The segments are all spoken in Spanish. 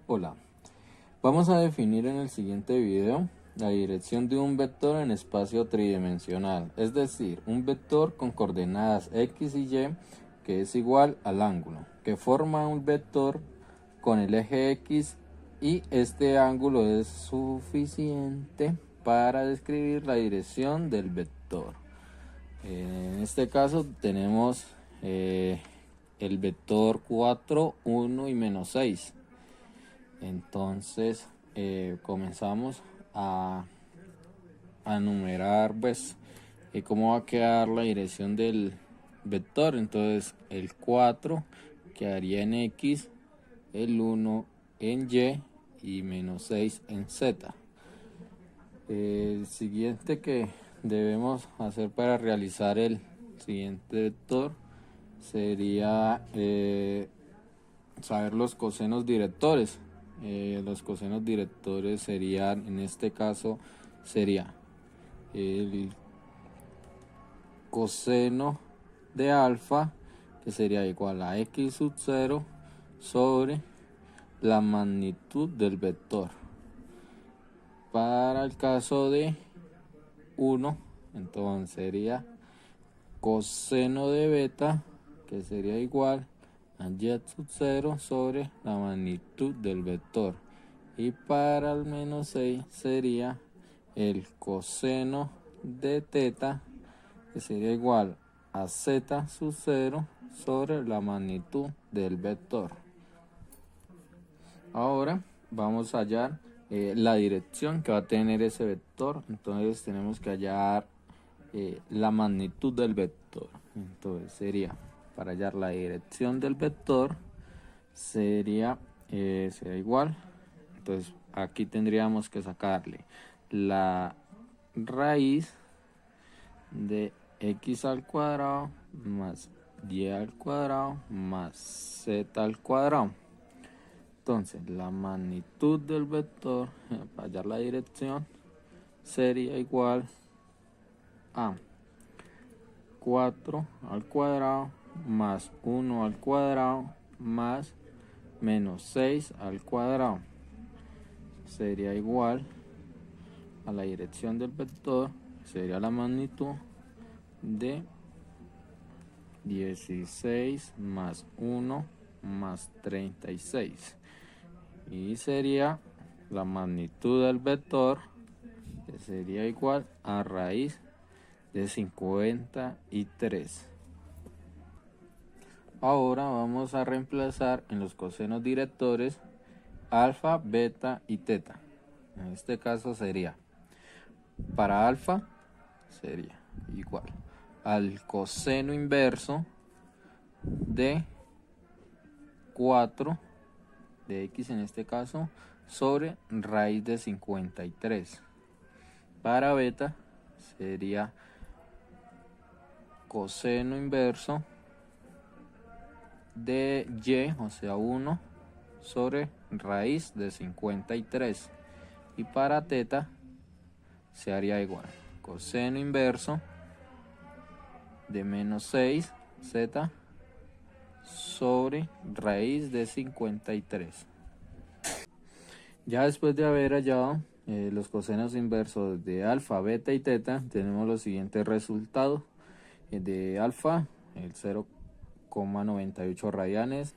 Hola, vamos a definir en el siguiente video la dirección de un vector en espacio tridimensional, es decir, un vector con coordenadas x y y que es igual al ángulo, que forma un vector con el eje x y este ángulo es suficiente para describir la dirección del vector. En este caso tenemos el vector 4, 1 y menos 6. Entonces comenzamos a numerar pues cómo va a quedar la dirección del vector. Entonces el 4 quedaría en x, el 1 en y menos 6 en z. El siguiente que debemos hacer para realizar el siguiente vector sería saber los cosenos directores. Los cosenos directores serían, en este caso, sería el coseno de alfa, que sería igual a x sub 0 sobre la magnitud del vector. Para el caso de 1, entonces sería coseno de beta, que sería igual a y sub 0 sobre la magnitud del vector. Y para el menos 6 sería el coseno de teta, que sería igual a z sub 0 sobre la magnitud del vector. Ahora vamos a hallar la dirección que va a tener ese vector. Entonces tenemos que hallar la magnitud del vector. Entonces sería, para hallar la dirección del vector, sería igual. Entonces aquí tendríamos que sacarle la raíz de x al cuadrado más y al cuadrado más z al cuadrado. Entonces la magnitud del vector para hallar la dirección sería igual a 4 al cuadrado más 1 al cuadrado más menos 6 al cuadrado. Sería igual a la dirección del vector, sería la magnitud de 16 más 1 más 36. Y sería la magnitud del vector, que sería igual a raíz de 53. Ahora vamos a reemplazar en los cosenos directores alfa, beta y teta. En este caso sería, para alfa sería igual al coseno inverso de 4 de x en este caso sobre raíz de 53. Para beta sería coseno inverso de y, o sea 1 sobre raíz de 53. Y para teta se haría igual coseno inverso de menos 6 z sobre raíz de 53. Ya después de haber hallado los cosenos inversos de alfa, beta y teta, tenemos los siguientes resultados. De alfa, el 0,98 radianes.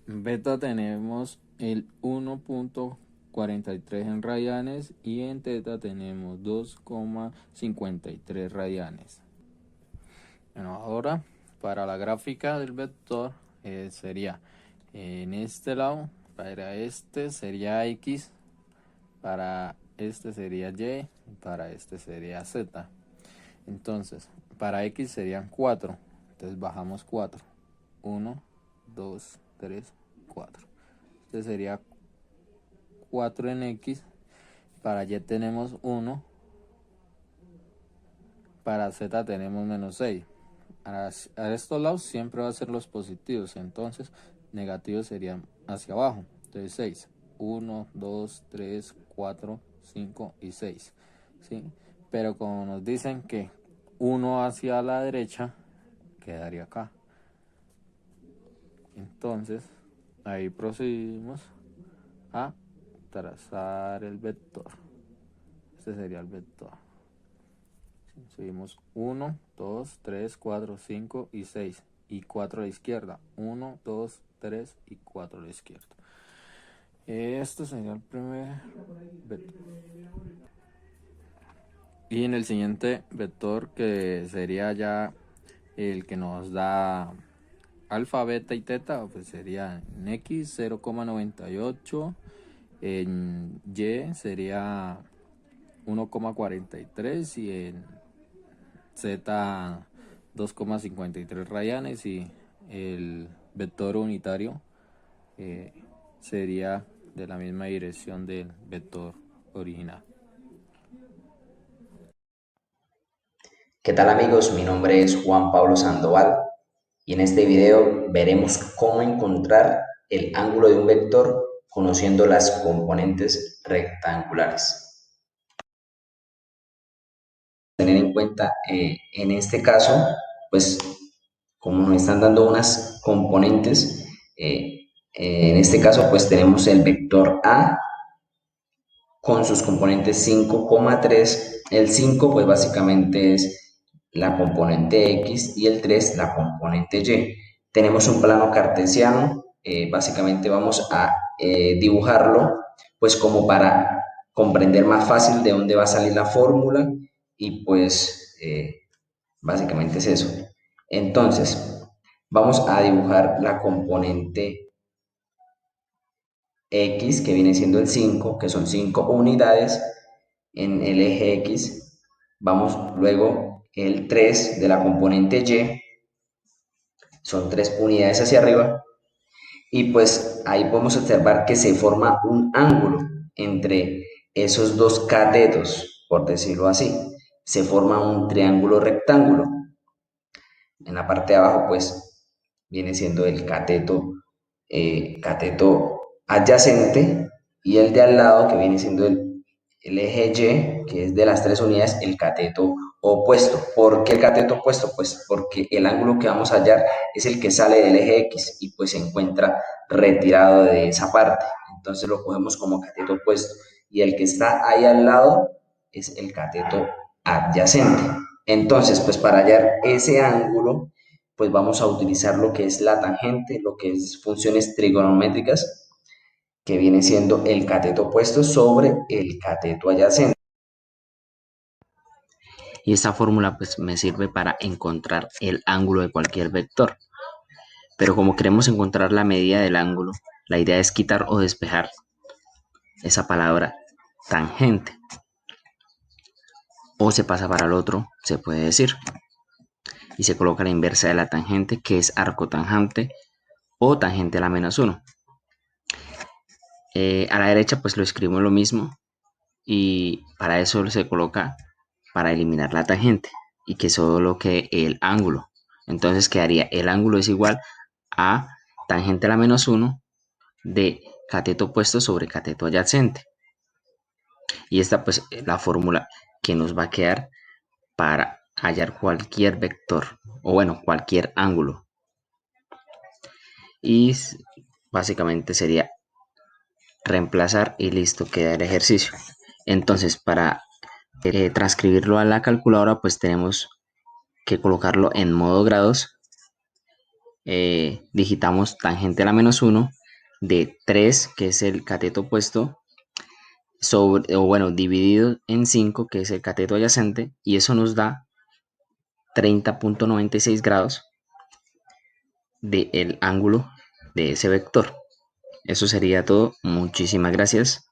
Beta tenemos el 1,43 en radianes y en teta tenemos 2,53 radianes. Bueno, ahora para la gráfica del vector sería en este lado, para este sería x, para este sería y, para este sería z. Entonces, para x serían 4, entonces bajamos 4, 1, 2, 3, 4. Este sería 4 en x, para y tenemos 1, para z tenemos menos 6. A estos lados siempre va a ser los positivos, entonces negativos serían hacia abajo. Entonces 6, 1, 2, 3, 4, 5 y 6. ¿Sí? Pero como nos dicen que 1 hacia la derecha, quedaría acá. Entonces ahí procedimos a trazar el vector. Este sería el vector. Subimos 1, 2, 3, 4, 5 y 6. Y 4 a la izquierda. 1, 2, 3 y 4 a la izquierda. Esto sería el primer vector. Y en el siguiente vector, que sería ya el que nos da alfa, beta y teta, pues sería en X 0,98, en Y sería 1,43 y en Z 2,53 rayanes, y el vector unitario sería de la misma dirección del vector original. ¿Qué tal amigos? Mi nombre es Juan Pablo Sandoval y en este video veremos cómo encontrar el ángulo de un vector conociendo las componentes rectangulares. Tener en cuenta en este caso, pues como nos están dando unas componentes, en este caso pues tenemos el vector A con sus componentes 5,3. El 5 pues básicamente es la componente X y el 3 la componente Y. Tenemos un plano cartesiano, básicamente vamos a dibujarlo pues como para comprender más fácil de dónde va a salir la fórmula y pues básicamente es eso. Entonces, vamos a dibujar la componente X, que viene siendo el 5, que son 5 unidades en el eje X. Vamos luego el 3 de la componente Y, son 3 unidades hacia arriba. Y pues ahí podemos observar que se forma un ángulo entre esos dos catetos, por decirlo así. Se forma un triángulo rectángulo. En la parte de abajo pues viene siendo el cateto adyacente, y el de al lado que viene siendo el eje Y, que es de las 3 unidades, el cateto opuesto. ¿Por qué el cateto opuesto? Pues porque el ángulo que vamos a hallar es el que sale del eje X y pues se encuentra retirado de esa parte. Entonces lo cogemos como cateto opuesto, y el que está ahí al lado es el cateto adyacente. Entonces, pues para hallar ese ángulo, pues vamos a utilizar lo que es la tangente, lo que es funciones trigonométricas, que viene siendo el cateto opuesto sobre el cateto adyacente. Y esta fórmula pues me sirve para encontrar el ángulo de cualquier vector. Pero como queremos encontrar la medida del ángulo, la idea es quitar o despejar esa palabra tangente. O se pasa para el otro, se puede decir. Y se coloca la inversa de la tangente, que es arco tangente o tangente a la menos 1. A la derecha pues lo escribimos lo mismo, y para eso se coloca para eliminar la tangente y que solo que el ángulo. Entonces quedaría el ángulo es igual a tangente a la menos 1 de cateto opuesto sobre cateto adyacente. Y esta pues es la fórmula que nos va a quedar para hallar cualquier vector, o bueno, cualquier ángulo. Y básicamente sería reemplazar y listo, queda el ejercicio. Entonces, para transcribirlo a la calculadora, pues tenemos que colocarlo en modo grados. Digitamos tangente a la menos 1 de 3, que es el cateto opuesto, sobre, o bueno, dividido en 5, que es el cateto adyacente, y eso nos da 30,96 grados del ángulo de ese vector. Eso sería todo. Muchísimas gracias.